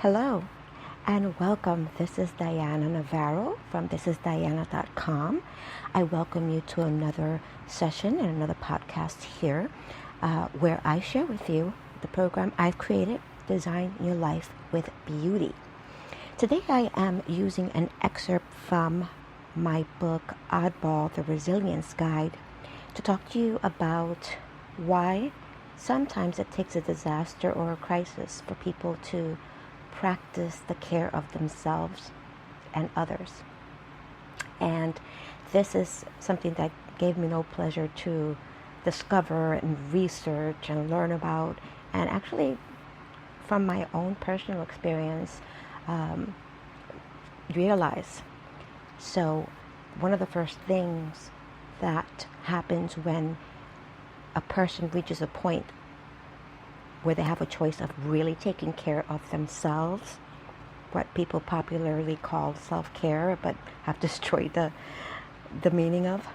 Hello and welcome. This is Diana Navarro from thisisdiana.com. I welcome you to another session and another podcast here where I share with you the program I've created, Design Your Life with Beauty. Today I am using an excerpt from my book, Oddball, The Resilience Guide, to talk to you about why sometimes it takes a disaster or a crisis for people to practice the care of themselves and others. And this is something that gave me no pleasure to discover and research and learn about, and actually from my own personal experience realize. So one of the first things that happens when a person reaches a point where they have a choice of really taking care of themselves, what people popularly call self-care, but have destroyed the meaning of,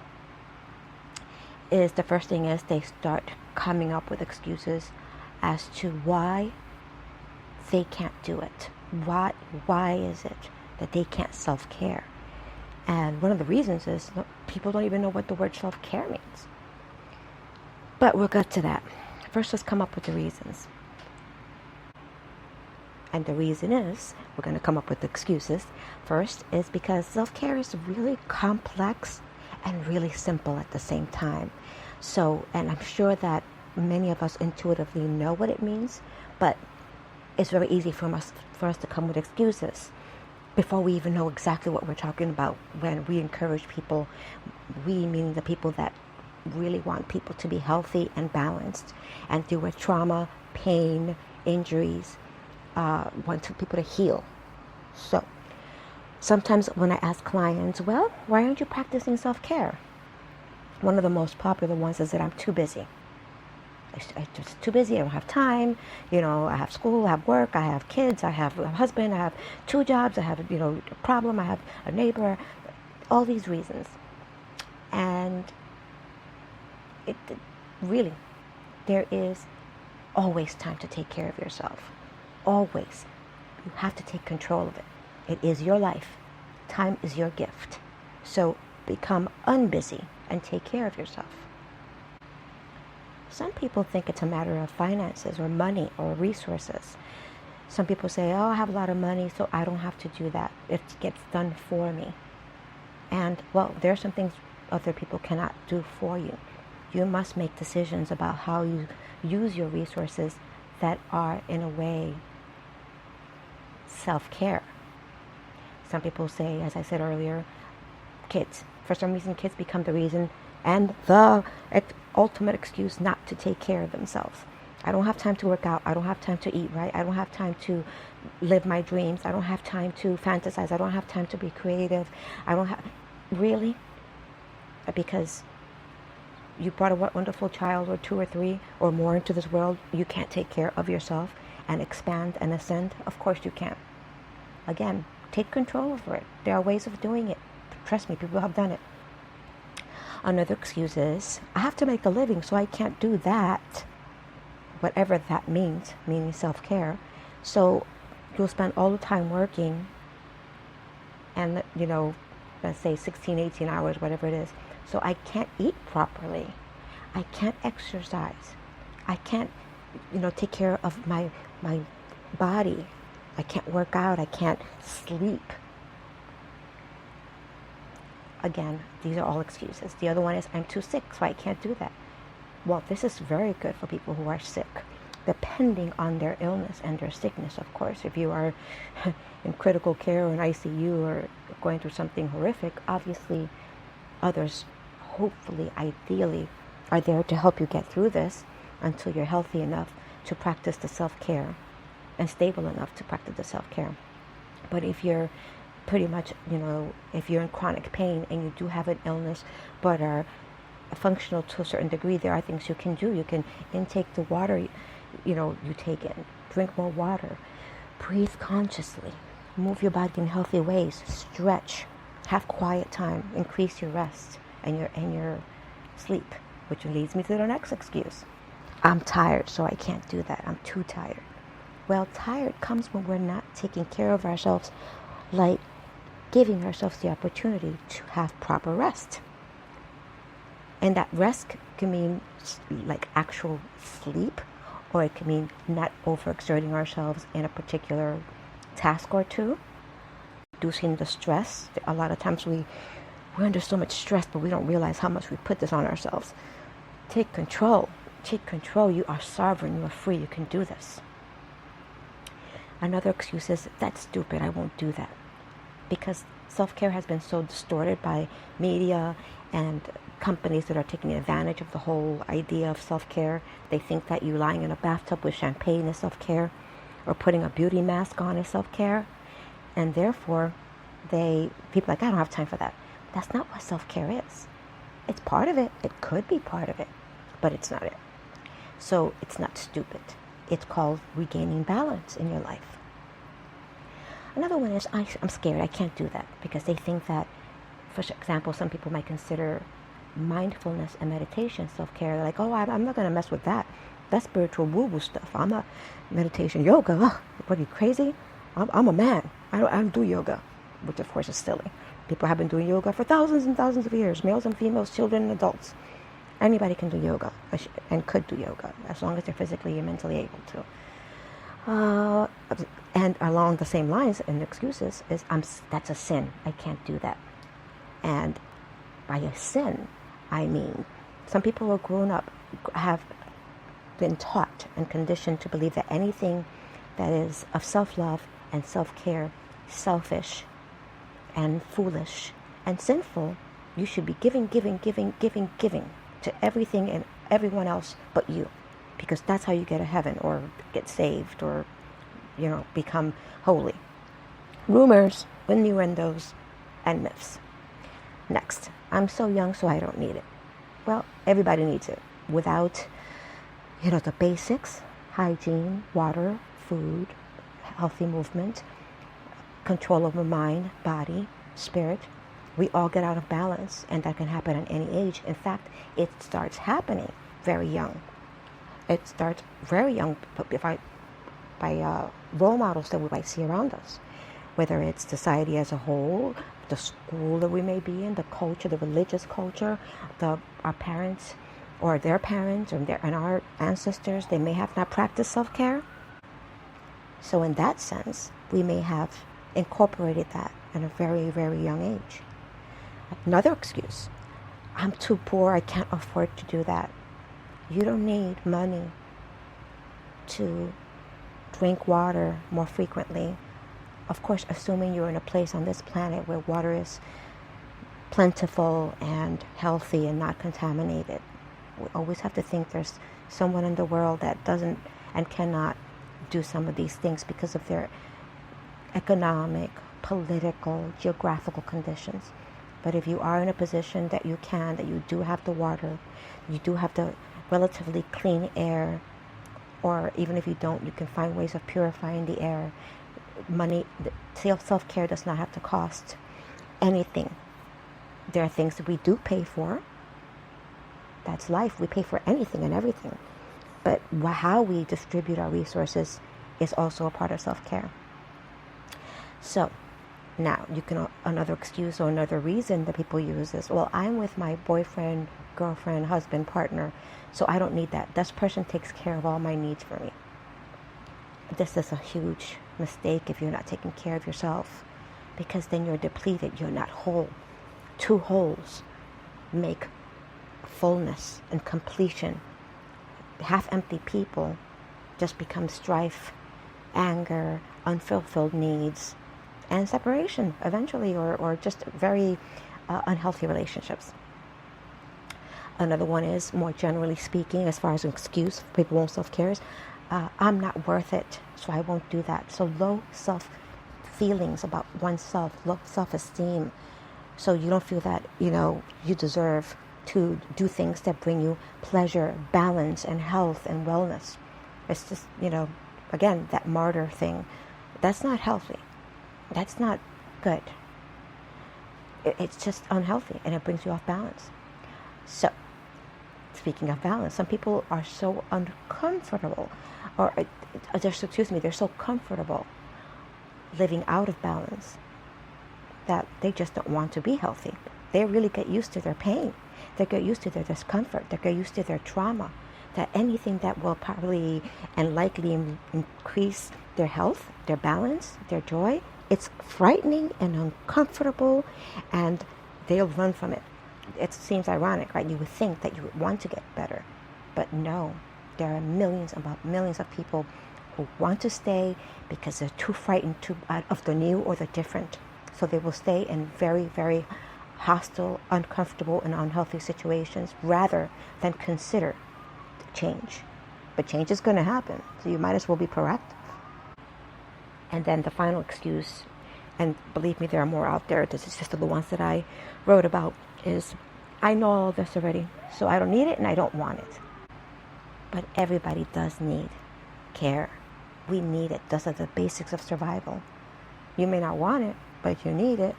is the first thing is they start coming up with excuses as to why they can't do it. Why is it that they can't self-care? And one of the reasons is people don't even know what the word self-care means. But we'll get to that. First, let's come up with the reasons. And the reason is, we're going to come up with excuses. First is because self-care is really complex and really simple at the same time. So, and I'm sure that many of us intuitively know what it means, but it's very easy for us to come with excuses before we even know exactly what we're talking about. When we encourage people, we meaning the people that really want people to be healthy and balanced and deal with trauma, pain, injuries, want people to heal. So sometimes when I ask clients, well, why aren't you practicing self-care? One of the most popular ones is that I'm too busy. I'm just too busy. I don't have time. I have school, I have work, I have kids, I have a husband, I have 2 jobs, I have, a problem, I have a neighbor, all these reasons. And really, there is always time to take care of yourself. Always. You have to take control of it. It is your life. Time is your gift. So become unbusy and take care of yourself. Some people think it's a matter of finances or money or resources. Some people say, I have a lot of money, so I don't have to do that. It gets done for me. And, well, there are some things other people cannot do for you. You must make decisions about how you use your resources that are, in a way, self-care. Some people say, as I said earlier, kids. For some reason, kids become the reason and the ultimate excuse not to take care of themselves. I don't have time to work out. I don't have time to eat right. I don't have time to live my dreams. I don't have time to fantasize. I don't have time to be creative. I don't have... Really? Because you brought a wonderful child or 2 or 3 or more into this world, you can't take care of yourself and expand and ascend? Of course you can. Again, take control over it. There are ways of doing it. Trust me, people have done it. Another excuse is, I have to make a living, so I can't do that, whatever that means, meaning self-care. So you'll spend all the time working and, let's say 16, 18 hours, whatever it is. So I can't eat properly. I can't exercise. I can't, take care of my body. I can't work out. I can't sleep. Again, these are all excuses. The other one is, I'm too sick, so I can't do that. Well, this is very good for people who are sick, depending on their illness and their sickness, of course. If you are in critical care or in ICU or going through something horrific, obviously others, hopefully, ideally, are there to help you get through this until you're healthy enough to practice the self-care and stable enough to practice the self-care. But if you're pretty much, if you're in chronic pain and you do have an illness but are functional to a certain degree, there are things you can do. You can intake the water, you take in. Drink more water. Breathe consciously. Move your body in healthy ways. Stretch. Have quiet time. Increase your rest and your sleep, which leads me to the next excuse. I'm tired, so I can't do that. I'm too tired. Well, tired comes when we're not taking care of ourselves, like giving ourselves the opportunity to have proper rest. And that rest can mean like actual sleep, or it can mean not overexerting ourselves in a particular task or two, reducing the stress. A lot of times we're under so much stress, but we don't realize how much we put this on ourselves. Take control. Take control. You are sovereign. You are free. You can do this. Another excuse is, that's stupid. I won't do that. Because self-care has been so distorted by media and companies that are taking advantage of the whole idea of self-care. They think that you lying in a bathtub with champagne is self-care, or putting a beauty mask on is self-care. And therefore, people are like, I don't have time for that. That's not what self-care is. It's part of it. It could be part of it, but it's not it. So it's not stupid. It's called regaining balance in your life. Another one is, I'm scared. I can't do that, because they think that, for example, some people might consider mindfulness and meditation self-care. They're like, oh, I'm not going to mess with that. That's spiritual woo-woo stuff. I'm not meditation, yoga. Oh, what are you, crazy? I'm a man. I don't do yoga, which of course is silly. People have been doing yoga for thousands and thousands of years, males and females, children and adults. Anybody can do yoga and could do yoga as long as they're physically and mentally able to. And along the same lines, and excuses is, that's a sin. I can't do that. And by a sin, I mean some people who are grown up have been taught and conditioned to believe that anything that is of self-love and self-care, selfish and foolish and sinful, you should be giving to everything and everyone else but you, because that's how you get to heaven or get saved or, become holy. Rumors, innuendos, and myths. Next, I'm so young, so I don't need it. Well, everybody needs it. Without, the basics, hygiene, water, food, healthy movement, control over mind, body, spirit, we all get out of balance, and that can happen at any age. In fact, it starts happening very young. It starts very young by role models that we might see around us, whether it's society as a whole, the school that we may be in, the culture, the religious culture, our parents or their parents and our ancestors, they may have not practiced self-care. So in that sense, we may have incorporated that at a very, very young age. Another excuse, I'm too poor, I can't afford to do that. You don't need money to drink water more frequently. Of course, assuming you're in a place on this planet where water is plentiful and healthy and not contaminated. We always have to think there's someone in the world that doesn't and cannot do some of these things because of their economic, political, geographical conditions. But if you are in a position that you do have the water, you do have the relatively clean air, or even if you don't, you can find ways of purifying the air. Money, self-care does not have to cost anything. There are things that we do pay for. That's life. We pay for anything and everything. But how we distribute our resources is also a part of self-care. So now another excuse or another reason that people use is, well, I'm with my boyfriend, girlfriend, husband, partner, so I don't need that. This person takes care of all my needs for me. This is a huge mistake if you're not taking care of yourself, because then you're depleted, you're not whole. Two wholes make fullness and completion. Half-empty people just become strife, anger, unfulfilled needs, and separation eventually, or just very unhealthy relationships. Another one is, more generally speaking, as far as an excuse, people won't self-care, is I'm not worth it, so I won't do that. So low self-feelings about oneself, low self-esteem, so you don't feel that, you deserve to do things that bring you pleasure, balance, and health and wellness. It's just, again, that martyr thing. That's not healthy. That's not good. It's just unhealthy, and it brings you off balance. So, speaking of balance, some people are so uncomfortable, or they're so comfortable living out of balance that they just don't want to be healthy. They really get used to their pain. They get used to their discomfort. They get used to their trauma. That anything that will probably and likely increase their health, their balance, their joy, it's frightening and uncomfortable, and they'll run from it. It seems ironic, right? You would think that you would want to get better, but no. There are millions of people who want to stay because they're too frightened of the new or the different. So they will stay in very, very hostile, uncomfortable, and unhealthy situations rather than consider change. But change is going to happen, so you might as well be proactive. And then the final excuse, and believe me, there are more out there, this is just the ones that I wrote about, is I know all this already, so I don't need it and I don't want it. But everybody does need care. We need it. Those are the basics of survival. You may not want it, but you need it.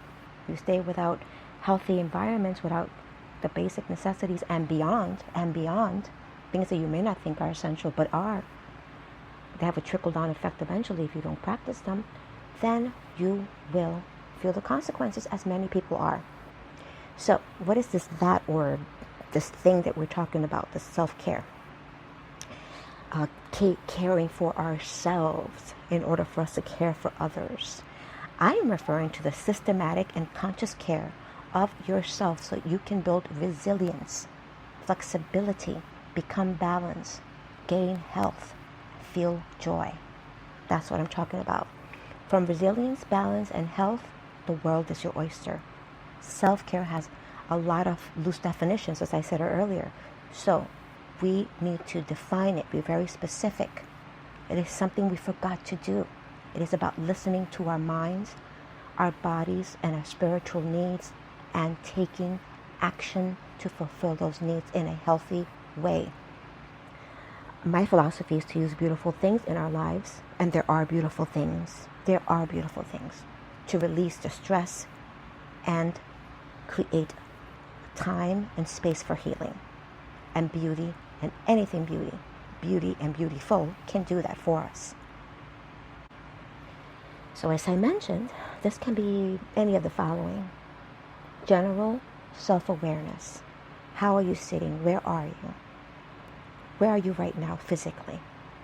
You stay without healthy environments, without the basic necessities and beyond, things that you may not think are essential, but are. They have a trickle-down effect eventually if you don't practice them. Then you will feel the consequences, as many people are. So what is that word, this thing that we're talking about, the self-care? Caring for ourselves in order for us to care for others. I am referring to the systematic and conscious care of yourself so you can build resilience, flexibility, become balanced, gain health, feel joy. That's what I'm talking about. From resilience, balance, and health, the world is your oyster. Self-care has a lot of loose definitions, as I said earlier. So we need to define it, be very specific. It is something we forgot to do. It is about listening to our minds, our bodies, and our spiritual needs, and taking action to fulfill those needs in a healthy way. My philosophy is to use beautiful things in our lives, and there are beautiful things. There are beautiful things to release the stress and create time and space for healing and beauty, and anything beauty and beautiful can do that for us. So as I mentioned, this can be any of the following. General self-awareness. How are you sitting? Where are you? Where are you right now physically?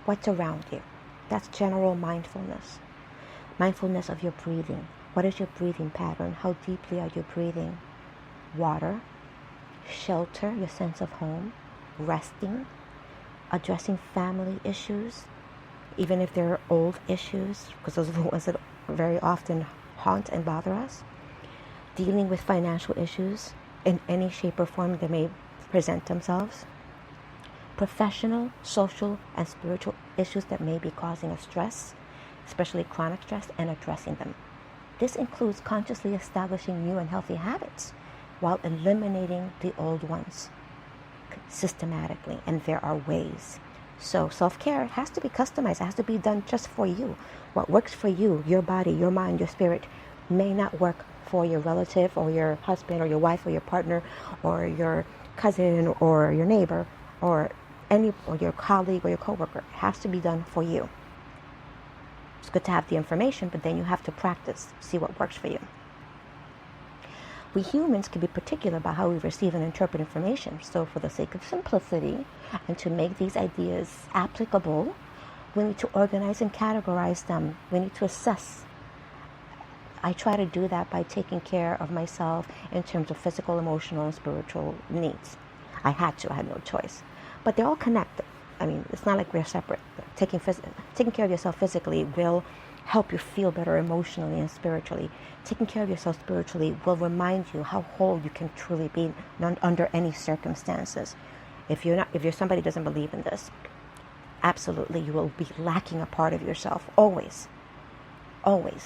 What's around you? That's general mindfulness. Mindfulness of your breathing. What is your breathing pattern? How deeply are you breathing? Water, shelter, your sense of home, resting, addressing family issues, even if they're old issues, because those are the ones that very often haunt and bother us. Dealing with financial issues in any shape or form that may present themselves. Professional, social, and spiritual issues that may be causing us stress, especially chronic stress, and addressing them. This includes consciously establishing new and healthy habits while eliminating the old ones systematically, and there are ways. So self-care has to be customized. It has to be done just for you. What works for you, your body, your mind, your spirit, may not work for your relative or your husband or your wife or your partner or your cousin or your neighbor or your colleague or your coworker. It has to be done for you. It's good to have the information, but then you have to practice, see what works for you. We humans can be particular about how we receive and interpret information. So for the sake of simplicity and to make these ideas applicable, we need to organize and categorize them. We need to assess. I try to do that by taking care of myself in terms of physical, emotional, and spiritual needs. I had no choice. But they're all connected. I mean, it's not like we're separate. Taking care of yourself physically will help you feel better emotionally and spiritually. Taking care of yourself spiritually will remind you how whole you can truly be under any circumstances. If you're somebody who doesn't believe in this, absolutely you will be lacking a part of yourself always,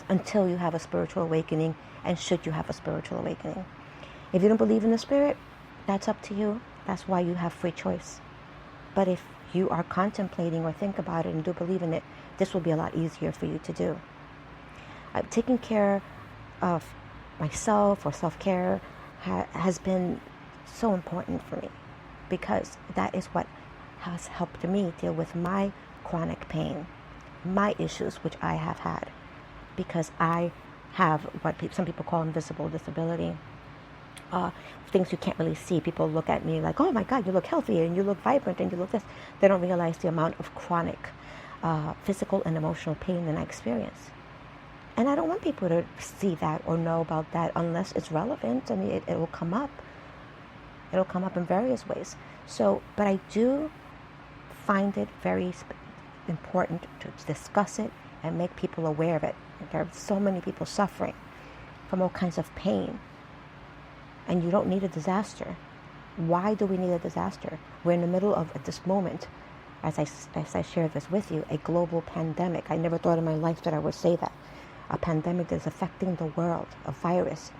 until you have a spiritual awakening, and should you have a spiritual awakening. If you don't believe in the spirit, that's up to you. That's why you have free choice. But if you are contemplating or think about it and do believe in it, this will be a lot easier for you to do. Taking care of myself, or self-care, has been so important for me. because that is what has helped me deal with my chronic pain, my issues, which I have had, because I have what some people call invisible disability. Things you can't really see. People look at me like, oh my God, you look healthy and you look vibrant and you look this. They don't realize the amount of chronic physical and emotional pain that I experience. And I don't want people to see that or know about that unless it's relevant. I mean, it will come up. It'll come up in various ways. So, but I do find it very important to discuss it and make people aware of it. There are so many people suffering from all kinds of pain. And you don't need a disaster. Why do we need a disaster? We're in the middle of, at this moment, as I share this with you, a global pandemic. I never thought in my life that I would say that. A pandemic that is affecting the world. A virus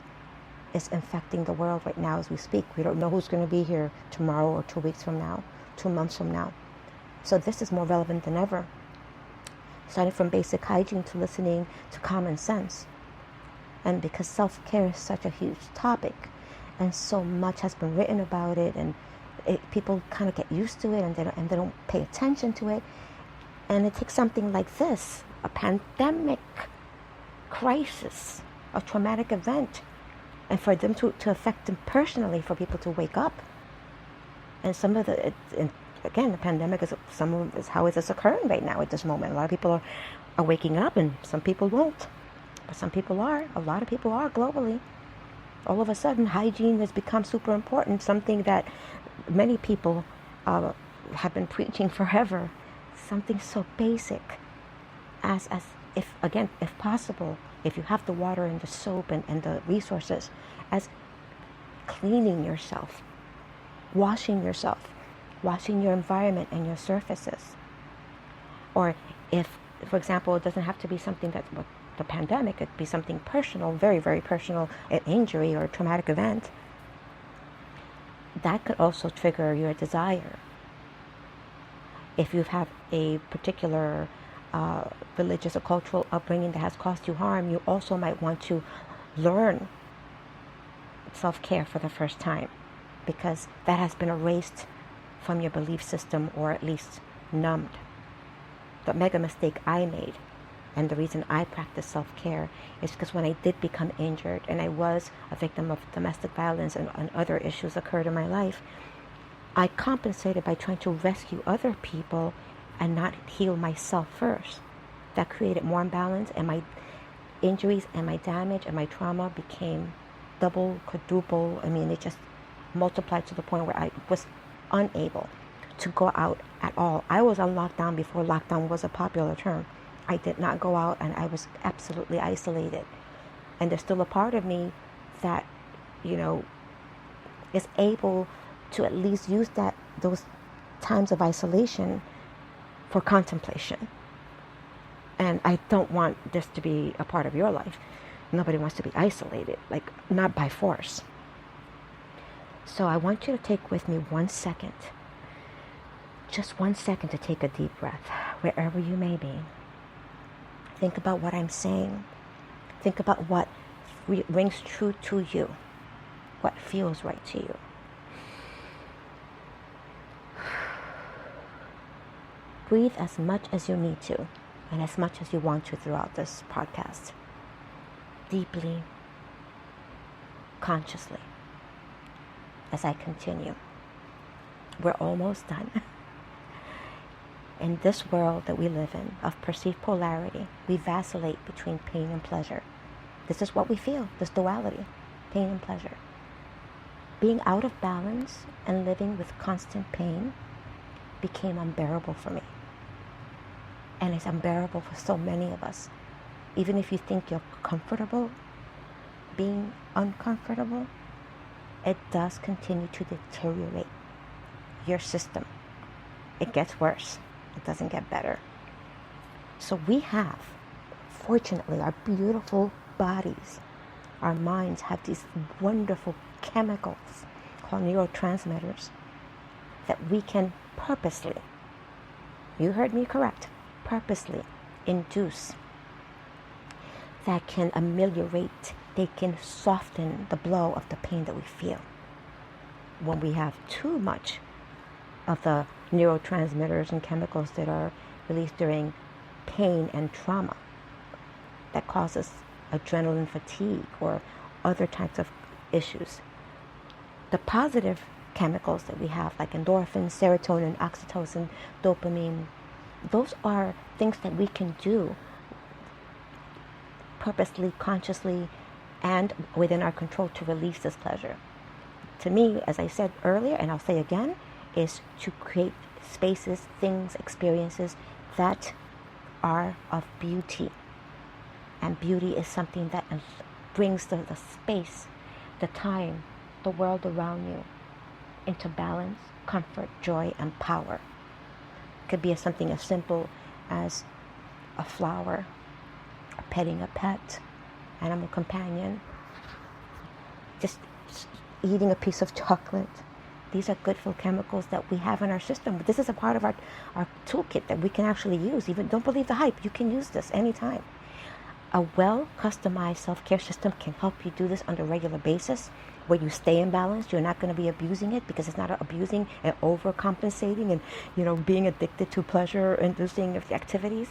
is infecting the world right now as we speak. We don't know who's going to be here tomorrow or 2 weeks from now, 2 months from now. So this is more relevant than ever. Starting from basic hygiene to listening to common sense. And because self-care is such a huge topic, and so much has been written about it, and people kind of get used to it, and they don't pay attention to it. And it takes something like this, a pandemic crisis, a traumatic event, and for them to affect them personally, for people to wake up. And some of the, again, the pandemic is how is this occurring right now at this moment? A lot of people are waking up, and some people won't. But some people are. A lot of people are globally. All of a sudden, hygiene has become super important, something that many people have been preaching forever. Something so basic as if, again, if possible, if you have the water and the soap and the resources, as cleaning yourself, washing your environment and your surfaces. Or if, for example, it doesn't have to be something that the pandemic, it could be something personal, very, very personal, an injury or a traumatic event. That could also trigger your desire. If you have a particular religious or cultural upbringing that has caused you harm, you also might want to learn self-care for the first time, because that has been erased from your belief system, or at least numbed. The mega mistake I made, and the reason I practice self-care, is because when I did become injured and I was a victim of domestic violence and other issues occurred in my life, I compensated by trying to rescue other people and not heal myself first. That created more imbalance, and my injuries and my damage and my trauma became double, quadruple. I mean, it just multiplied to the point where I was unable to go out at all. I was on lockdown before lockdown was a popular term. I did not go out, and I was absolutely isolated. And there's still a part of me that, is able to at least use those times of isolation for contemplation. And I don't want this to be a part of your life. Nobody wants to be isolated, not by force. So I want you to take with me 1 second, just 1 second, to take a deep breath, wherever you may be. Think about what I'm saying. Think about what rings true to you, what feels right to you. Breathe as much as you need to, and as much as you want to throughout this podcast. Deeply, consciously, as I continue. We're almost done. In this world that we live in, of perceived polarity, we vacillate between pain and pleasure. This is what we feel, this duality, pain and pleasure. Being out of balance and living with constant pain became unbearable for me. And it's unbearable for so many of us. Even if you think you're comfortable being uncomfortable, it does continue to deteriorate your system. It gets worse. It doesn't get better. So we have, fortunately, our beautiful bodies, our minds have these wonderful chemicals called neurotransmitters that we can purposely, you heard me correct, purposely induce, that can ameliorate, they can soften the blow of the pain that we feel. When we have too much of the neurotransmitters and chemicals that are released during pain and trauma that causes adrenaline fatigue or other types of issues. The positive chemicals that we have, like endorphins, serotonin, oxytocin, dopamine, those are things that we can do purposely, consciously, and within our control to release this pleasure. To me, as I said earlier, and I'll say again, is to create spaces, things, experiences that are of beauty. And beauty is something that brings the space, the time, the world around you into balance, comfort, joy, and power. It could be something as simple as a flower, petting a pet, animal companion, just eating a piece of chocolate. These are good for chemicals that we have in our system. But this is a part of our toolkit that we can actually use. Even don't believe the hype. You can use this anytime. A well-customized self-care system can help you do this on a regular basis, where you stay in balance. You're not going to be abusing it, because it's not abusing and overcompensating and being addicted to pleasure-inducing activities.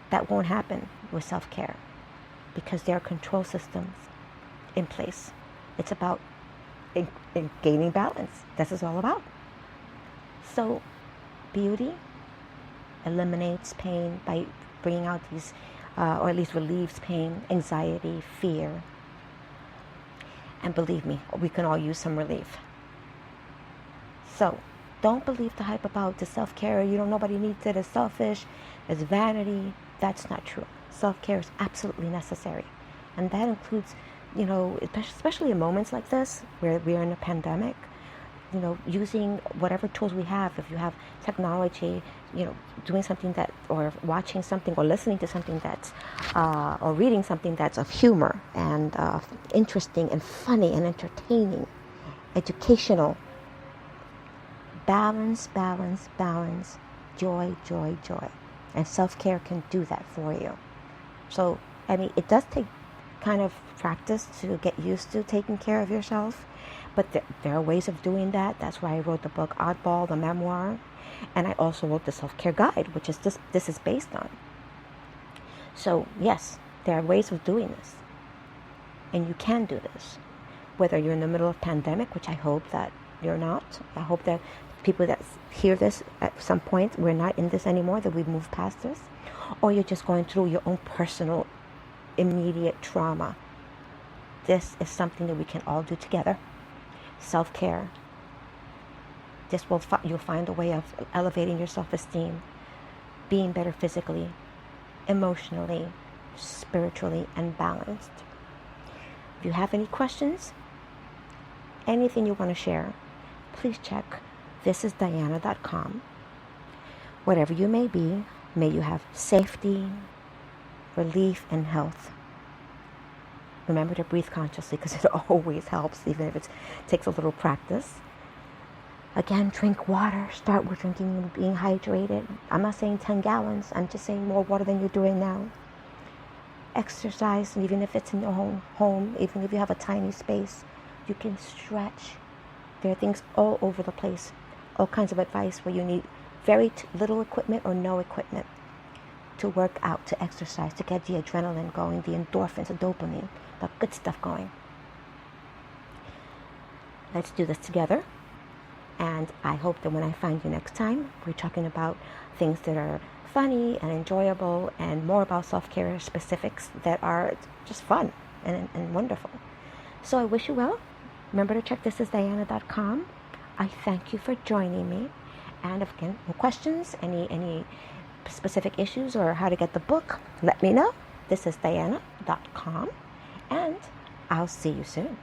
That won't happen with self-care, because there are control systems in place. It's about in gaining balance. This is all about. So, beauty eliminates pain by bringing out these, or at least relieves pain, anxiety, fear. And believe me, we can all use some relief. So, don't believe the hype about the self-care. Nobody needs it. It's selfish. It's vanity. That's not true. Self-care is absolutely necessary. And that includes, especially in moments like this, where we're in a pandemic, using whatever tools we have. If you have technology, doing something that, or watching something, or listening to something that's, or reading something that's of humor and interesting and funny and entertaining, educational. Balance, balance, balance, joy, joy, joy. And self-care can do that for you. So, it does take kind of practice to get used to taking care of yourself, but there are ways of doing that. That's why I wrote the book Oddball, the memoir, and I also wrote the self-care guide, which is this is based on. So yes, there are ways of doing this, and you can do this, whether you're in the middle of pandemic, which I hope that you're not. I hope that people that hear this at some point, we're not in this anymore, that we've moved past this, or you're just going through your own personal immediate trauma. This is something that we can all do together. Self-care. You'll find a way of elevating your self-esteem, being better physically, emotionally, spiritually, and balanced. If you have any questions, anything you want to share, please check thisisdiana.com. Whatever you may be, may you have safety, relief, and health. Remember to breathe consciously, because it always helps, even if it takes a little practice. Again, drink water. Start with drinking and being hydrated. I'm not saying 10 gallons. I'm just saying more water than you're doing now. Exercise, even if it's in your own home, even if you have a tiny space, you can stretch. There are things all over the place. All kinds of advice where you need very little equipment or no equipment to work out, to exercise, to get the adrenaline going, the endorphins, the dopamine, the good stuff going. Let's do this together. And I hope that when I find you next time, we're talking about things that are funny and enjoyable, and more about self-care specifics that are just fun and wonderful. So I wish you well. Remember to check thisisdiana.com. I thank you for joining me. And if again, no questions, any specific issues, or how to get the book, let me know. Thisisdiana.com. And I'll see you soon.